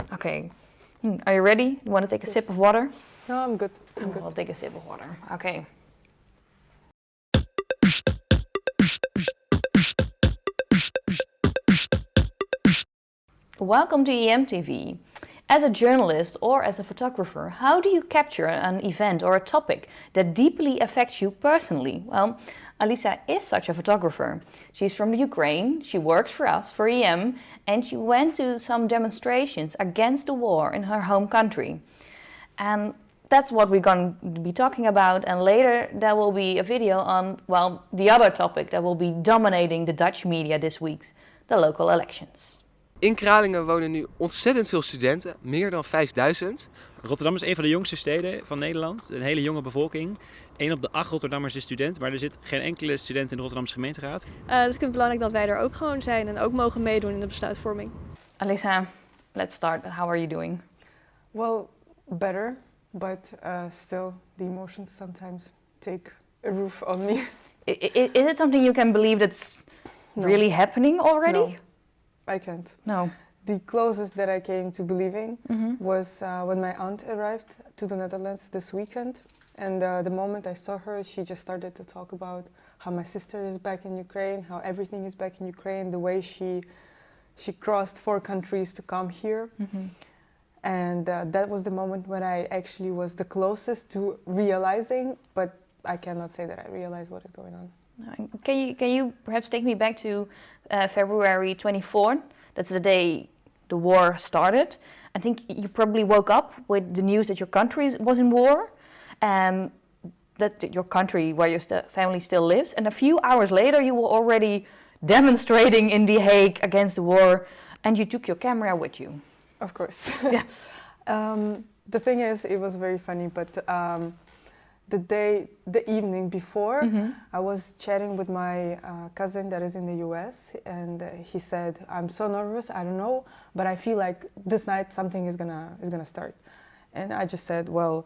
Okay. Are you ready? You want to take a sip of water? No, I'm good. I'm good. I'll take a sip of water. Okay. Welcome to EMTV. As a journalist or as a photographer, how do you capture an event or a topic that deeply affects you personally? Well, Alisa is such a photographer. She's from the Ukraine, she works for us, for EM, and she went to some demonstrations against the war in her home country. And that's what we're going to be talking about, and later there will be a video on, well, the other topic that will be dominating the Dutch media this week, the local elections. In Kralingen wonen nu ontzettend veel studenten, meer dan 5000. Rotterdam is een van de jongste steden van Nederland. Een hele jonge bevolking. 1 op de 8 Rotterdammers is student, maar er zit geen enkele student in de Rotterdamse gemeenteraad. Dus ik vind het belangrijk dat wij er ook gewoon zijn en ook mogen meedoen in de besluitvorming. Alisa, let's start. How are you doing? Well, better, but still the emotions sometimes take a roof on me. Is it something you can believe that's really happening already? No, I can't. No. The closest that I came to believing was when my aunt arrived to the Netherlands this weekend. And the moment I saw her, she just started to talk about how my sister is back in Ukraine, how everything is back in Ukraine, the way she crossed 4 countries to come here. And that was the moment when I actually was the closest to realizing, but I cannot say that I realized what is going on. Can you perhaps take me back to February 24th? That's the day the war started. I think you probably woke up with the news that your country was in war, that your country where your family still lives, and a few hours later you were already demonstrating in The Hague against the war, and you took your camera with you. Of course. Yeah. The thing is, it was very funny, but the evening before, I was chatting with my cousin that is in the US, and he said, "I'm so nervous, I don't know, but I feel like this night something is gonna start." And I just said, well,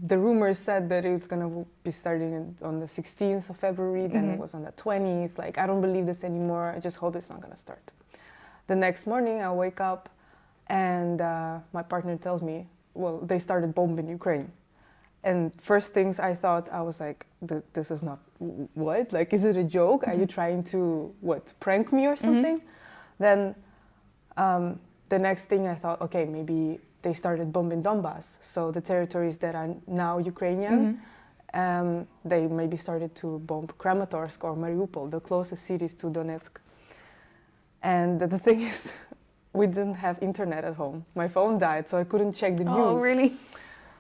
the rumors said that it was gonna be starting on the 16th of February, then it was on the 20th, like, I don't believe this anymore, I just hope it's not gonna start. The next morning I wake up and my partner tells me, well, they started bombing Ukraine. And first things I thought, I was like, this is not, what? Like, is it a joke? Are you trying to, prank me or something? Then the next thing I thought, okay, maybe they started bombing Donbass. So the territories that are now Ukrainian, they maybe started to bomb Kramatorsk or Mariupol, the closest cities to Donetsk. And the thing is, we didn't have internet at home. My phone died, so I couldn't check the news. Oh, really?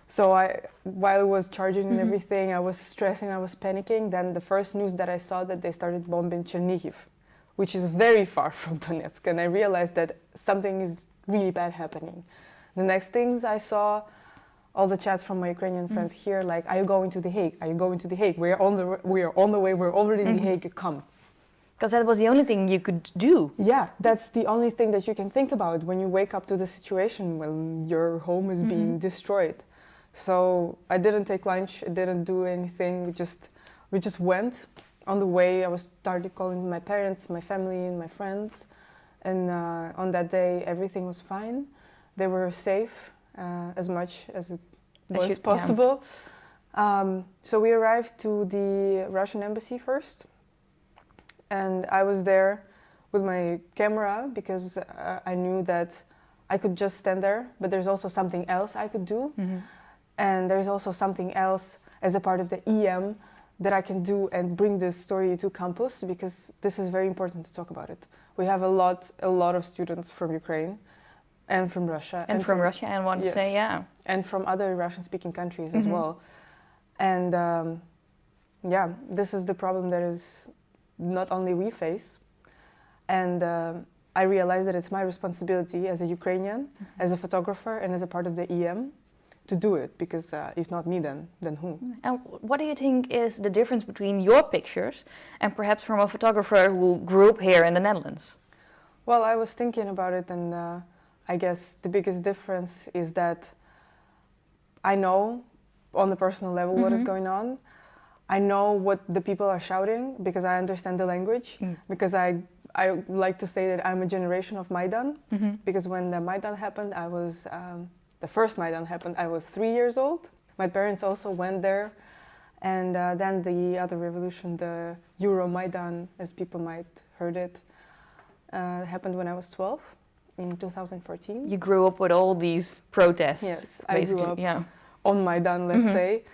So while it was charging and everything, I was stressing, I was panicking. Then the first news that I saw that they started bombing Chernihiv, which is very far from Donetsk. And I realized that something is really bad happening. The next things I saw, all the chats from my Ukrainian friends here, like, are you going to The Hague? Are you going to The Hague? We are on the way, we're already in The Hague, come. Because that was the only thing you could do. Yeah, that's the only thing that you can think about when you wake up to the situation when your home is being destroyed. So I didn't take lunch, I didn't do anything, we just went. On the way I started calling my parents, my family and my friends, and on that day everything was fine. They were safe as much as it was possible. Yeah. So we arrived to the Russian embassy first, and I was there with my camera because I knew that I could just stand there, but there's also something else I could do. And there's also something else as a part of the EM that I can do and bring this story to campus, because this is very important to talk about it. We have a lot of students from Ukraine and from Russia. And from Russia, and want to say, yeah. And from other Russian-speaking countries as well. And yeah, this is the problem that is not only we face. And I realize that it's my responsibility as a Ukrainian, as a photographer, and as a part of the EM to do it, because if not me, then who? And what do you think is the difference between your pictures and perhaps from a photographer who grew up here in the Netherlands? Well, I was thinking about it, and I guess the biggest difference is that I know on the personal level what is going on. I know what the people are shouting because I understand the language, because I I like to say that I'm a generation of Maidan, because when the Maidan happened, I was, the first Maidan happened, I was 3 years old. My parents also went there. And then the other revolution, the Euromaidan, as people might heard it, happened when I was 12 in 2014. You grew up with all these protests. Yes, I grew up on Maidan, let's say.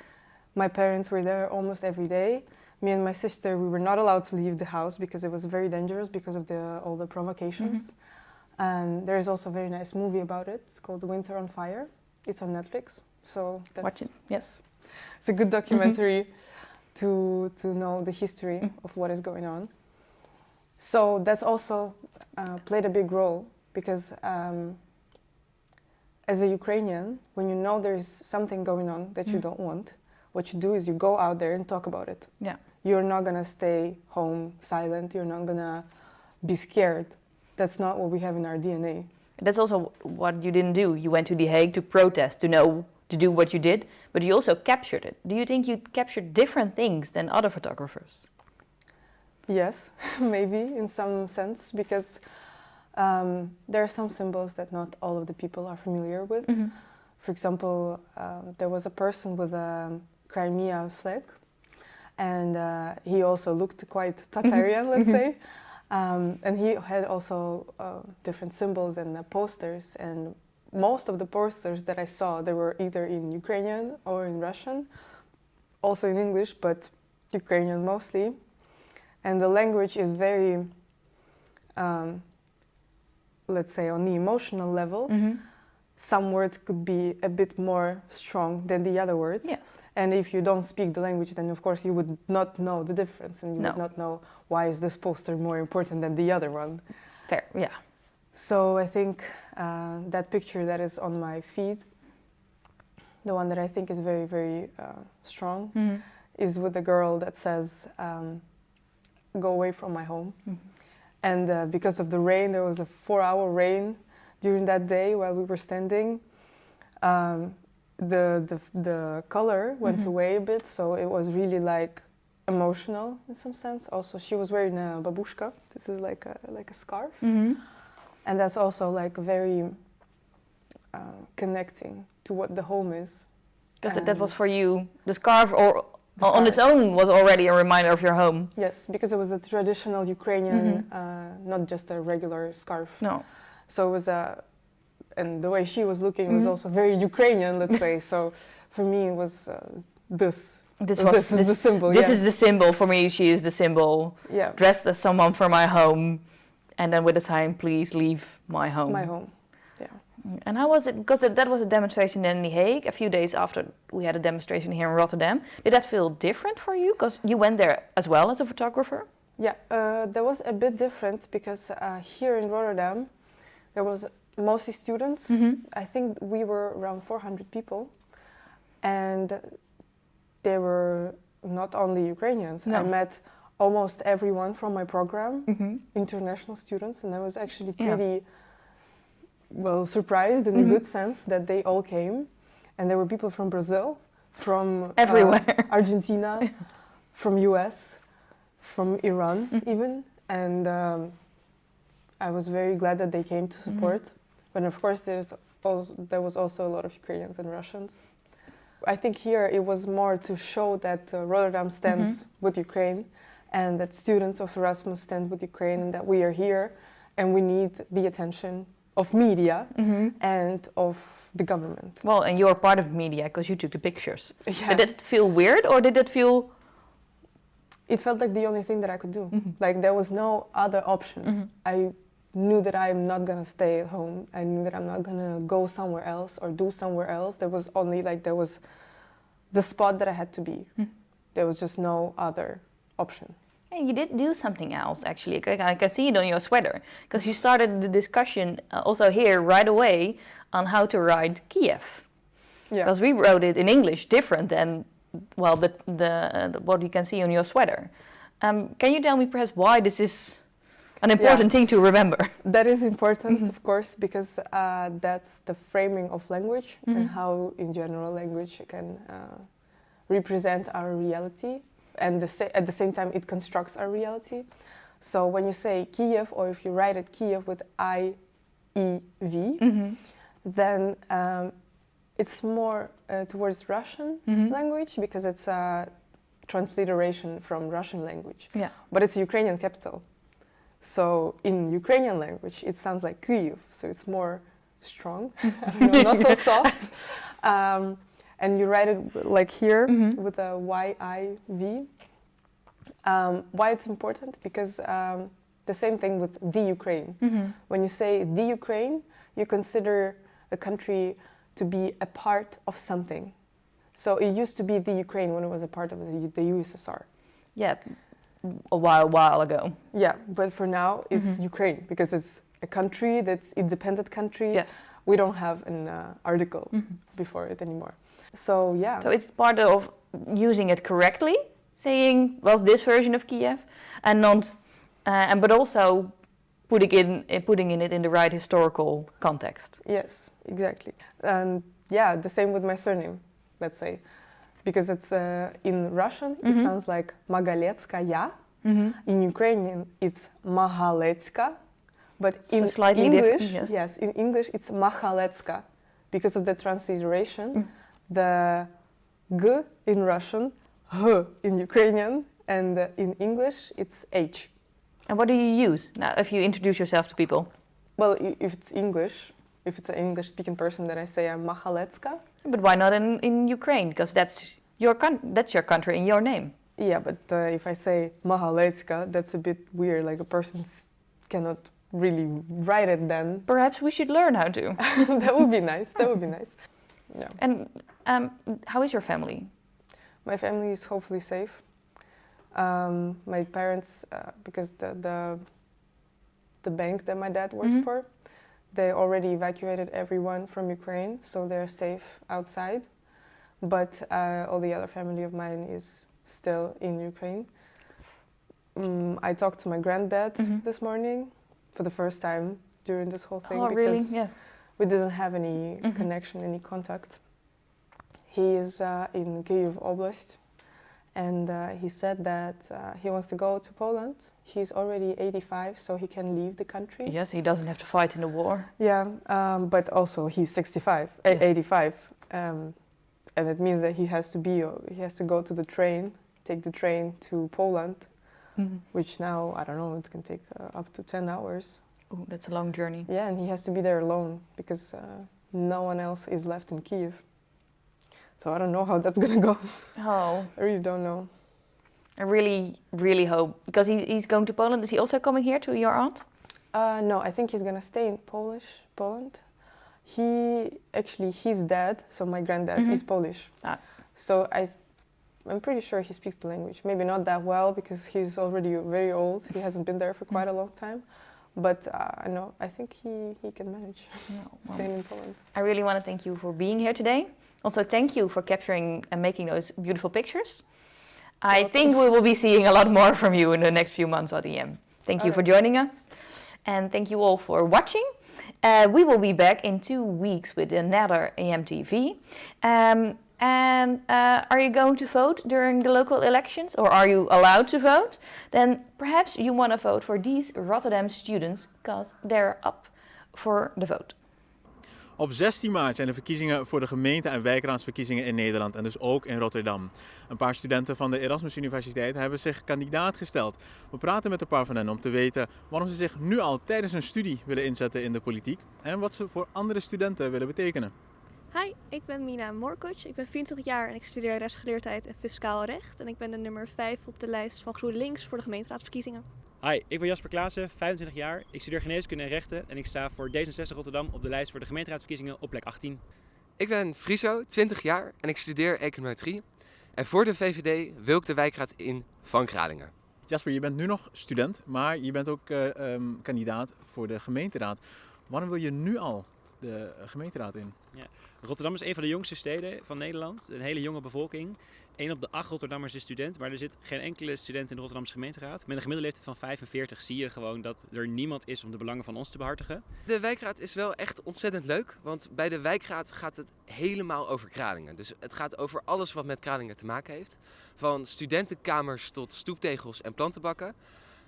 My parents were there almost every day. Me and my sister, we were not allowed to leave the house because it was very dangerous because of all the provocations. And there is also a very nice movie about it. It's called Winter on Fire. It's on Netflix. So that's, watch it. Yes. It's a good documentary to know the history of what is going on. So that's also played a big role because as a Ukrainian, when you know there's something going on that you don't want, what you do is you go out there and talk about it. Yeah. You're not gonna stay home silent. You're not gonna be scared. That's not what we have in our DNA. That's also what you didn't do. You went to The Hague to protest, to do what you did, but you also captured it. Do you think you captured different things than other photographers? Yes, maybe in some sense, because there are some symbols that not all of the people are familiar with. For example, there was a person with a Crimea flag, and he also looked quite Tatarian, let's say. And he had also different symbols and posters, and most of the posters that I saw, they were either in Ukrainian or in Russian, also in English, but Ukrainian mostly. And the language is very, let's say, on the emotional level. Some words could be a bit more strong than the other words. Yes. And if you don't speak the language, then of course you would not know the difference, and you would not know why is this poster more important than the other one. Fair, yeah. So I think that picture that is on my feed, the one that I think is very, very strong, is with the girl that says, go away from my home. And because of the rain, there was a 4-hour rain during that day while we were standing. The color went away a bit, so it was really like emotional in some sense. Also, she was wearing a babushka. This is like a scarf. And that's also like very connecting to what the home is. Because that was for you, the scarf, or on its own was already a reminder of your home. Yes, because it was a traditional Ukrainian, not just a regular scarf. No. So it was and the way she was looking was also very Ukrainian, let's say. So for me, it was this. This is the symbol. This is the symbol for me. She is the symbol. Yeah. Dressed as someone from my home, and then with a sign, "Please leave my home." My home. Yeah. And how was it? Because that was a demonstration in The Hague. A few days after we had a demonstration here in Rotterdam. Did that feel different for you? Because you went there as well as a photographer. Yeah, that was a bit different because here in Rotterdam, there was mostly students. I think we were around 400 people, and they were not only Ukrainians. No. I met almost everyone from my program, international students, and I was actually pretty well surprised in a good sense that they all came. And there were people from Brazil, from everywhere, Argentina, from US, from Iran even, and I was very glad that they came to support. But of course, there was also a lot of Ukrainians and Russians. I think here it was more to show that Rotterdam stands with Ukraine, and that students of Erasmus stand with Ukraine, and that we are here, and we need the attention of media and of the government. Well, and you're part of media because you took the pictures. Yeah. Did it feel weird, or did it feel? It felt like the only thing that I could do. Like there was no other option. I knew that I'm not gonna stay at home. I knew that I'm not gonna go somewhere else or do somewhere else. There was only there was the spot that I had to be. There was just no other option. Hey, you did do something else actually. I can see it on your sweater because you started the discussion also here right away on how to write Kiev. Yeah. Because we wrote it in English different than the what you can see on your sweater. Can you tell me perhaps why this is an important thing to remember? That is important, of course, because that's the framing of language and how, in general, language can represent our reality, and at the same time, it constructs our reality. So when you say Kiev, or if you write it Kiev with I-E-V, then it's more towards Russian language, because it's a transliteration from Russian language. Yeah. But it's a Ukrainian capital. So in Ukrainian language, it sounds like Kyiv, so it's more strong, I don't know, not so soft. And you write it like here with a Y-I-V. Why it's important? Because the same thing with the Ukraine. When you say the Ukraine, you consider the country to be a part of something. So it used to be the Ukraine when it was a part of the USSR. Yeah, a while ago. Yeah, but for now it's Ukraine, because it's a country that's independent country. Yes. We don't have an article before it anymore. So yeah. So it's part of using it correctly, saying, well, this version of Kiev, and not, but also putting it in the right historical context. Yes, exactly. And yeah, the same with my surname, let's say, because it's in Russian it sounds like Mahaletska. In Ukrainian it's Mahaletska, but in slightly English, different, yes, in English it's Mahaletska, because of the transliteration. The G in Russian, H in Ukrainian, and in English it's H. And what do you use now if you introduce yourself to people? Well, if it's English, if it's an English-speaking person, then I say I'm Mahaletska. But why not in Ukraine? Because that's your country and your name. Yeah, but if I say Mahaletska, that's a bit weird. Like a person cannot really write it then. Perhaps we should learn how to. That would be nice. That would be nice. Yeah. And how is your family? My family is hopefully safe. My parents, because the bank that my dad works for, they already evacuated everyone from Ukraine, so they're safe outside. But all the other family of mine is still in Ukraine. I talked to my granddad this morning for the first time during this whole thing. Oh, really? Because Yes. we didn't have any connection, any contact. He is in Kyiv Oblast, and he said that he wants to go to Poland. He's already 85, so he can leave the country. Yes, he doesn't have to fight in the war. Yeah, but also he's 65, 85, and it means that he has to go to the train, take the train to Poland, which now, I don't know, it can take up to 10 hours. Oh, that's a long journey. Yeah, and he has to be there alone because no one else is left in Kyiv. So I don't know how that's gonna go. Oh, I really don't know. I really, really hope, because he's going to Poland. Is he also coming here to your aunt? No, I think he's gonna stay in Poland. His dad, so my granddad, is Polish. So I'm pretty sure he speaks the language. Maybe not that well because he's already very old. He hasn't been there for quite a long time. But I think he can manage staying in Poland. I really want to thank you for being here today. Also, thank you for capturing and making those beautiful pictures. I think we will be seeing a lot more from you in the next few months at EM. Thank you for joining us. And thank you all for watching. We will be back in 2 weeks with another EMTV. Are you going to vote during the local elections, or are you allowed to vote? Then perhaps you want to vote for these Rotterdam students because they're up for the vote. Op 16 maart zijn de verkiezingen voor de gemeente- en wijkraadsverkiezingen in Nederland en dus ook in Rotterdam. Een paar studenten van de Erasmus Universiteit hebben zich kandidaat gesteld. We praten met een paar van hen om te weten waarom ze zich nu al tijdens hun studie willen inzetten in de politiek en wat ze voor andere studenten willen betekenen. Hi, ik ben Mina Morkoc. Ik ben 24 jaar en ik studeer rechtsgeleerdheid en fiscaal recht. En ik ben de nummer 5 op de lijst van GroenLinks voor de gemeenteraadsverkiezingen. Hi, ik ben Jasper Klaassen, 25 jaar. Ik studeer geneeskunde en rechten en ik sta voor D66 Rotterdam op de lijst voor de gemeenteraadsverkiezingen op plek 18. Ik ben Friso, 20 jaar en ik studeer econometrie. En voor de VVD wil ik de wijkraad in van Kralingen. Jasper, je bent nu nog student, maar je bent ook kandidaat voor de gemeenteraad. Waarom wil je nu al de gemeenteraad in? Ja. Rotterdam is een van de jongste steden van Nederland. Een hele jonge bevolking. 1 op de 8 Rotterdammers is student, maar er zit geen enkele student in de Rotterdamse gemeenteraad. Met een gemiddelde leeftijd van 45 zie je gewoon dat er niemand is om de belangen van ons te behartigen. De wijkraad is wel echt ontzettend leuk, want bij de wijkraad gaat het helemaal over Kralingen. Dus het gaat over alles wat met Kralingen te maken heeft. Van studentenkamers tot stoeptegels en plantenbakken.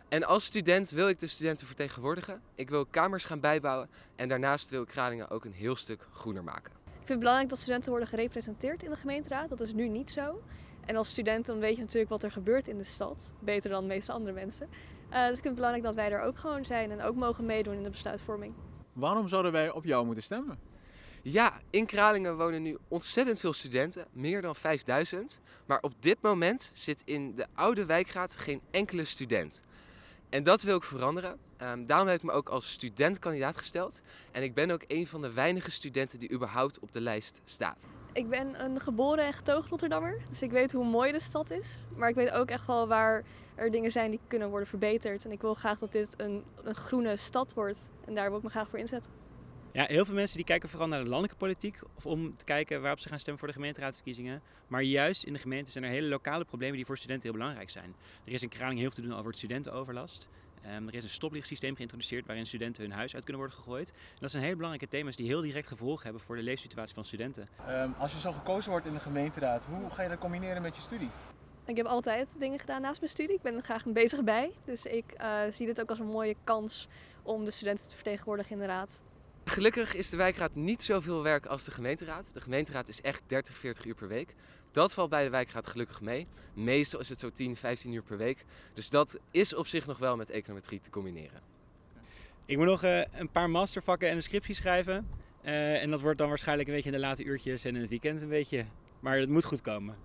En als student wil ik de studenten vertegenwoordigen. Ik wil kamers gaan bijbouwen en daarnaast wil ik Kralingen ook een heel stuk groener maken. Ik vind het belangrijk dat studenten worden gerepresenteerd in de gemeenteraad. Dat is nu niet zo. En als student dan weet je natuurlijk wat er gebeurt in de stad. Beter dan de meeste andere mensen. Dus ik vind het belangrijk dat wij er ook gewoon zijn en ook mogen meedoen in de besluitvorming. Waarom zouden wij op jou moeten stemmen? Ja, in Kralingen wonen nu ontzettend veel studenten, meer dan 5000. Maar op dit moment zit in de oude wijkraad geen enkele student. En dat wil ik veranderen. Daarom heb ik me ook als student kandidaat gesteld. En ik ben ook een van de weinige studenten die überhaupt op de lijst staat. Ik ben een geboren en getogen Rotterdammer. Dus ik weet hoe mooi de stad is. Maar ik weet ook echt wel waar er dingen zijn die kunnen worden verbeterd. En ik wil graag dat dit een groene stad wordt. En daar wil ik me graag voor inzetten. Ja, heel veel mensen die kijken vooral naar de landelijke politiek of om te kijken waarop ze gaan stemmen voor de gemeenteraadsverkiezingen. Maar juist in de gemeente zijn er hele lokale problemen die voor studenten heel belangrijk zijn. Er is in Kralingen heel veel te doen over het studentenoverlast. Er is een stoplichtsysteem geïntroduceerd waarin studenten hun huis uit kunnen worden gegooid. En dat zijn hele belangrijke thema's die heel direct gevolgen hebben voor de leefsituatie van studenten. Als je zo gekozen wordt in de gemeenteraad, hoe ga je dat combineren met je studie? Ik heb altijd dingen gedaan naast mijn studie. Ik ben er graag bezig bij. Dus ik zie dit ook als een mooie kans om de studenten te vertegenwoordigen in de raad. Gelukkig is de wijkraad niet zoveel werk als de gemeenteraad. De gemeenteraad is echt 30, 40 uur per week. Dat valt bij de wijkraad gelukkig mee. Meestal is het zo 10, 15 uur per week. Dus dat is op zich nog wel met econometrie te combineren. Ik moet nog een paar mastervakken en een scriptie schrijven. En dat wordt dan waarschijnlijk een beetje in de late uurtjes en in het weekend een beetje. Maar het moet goed komen.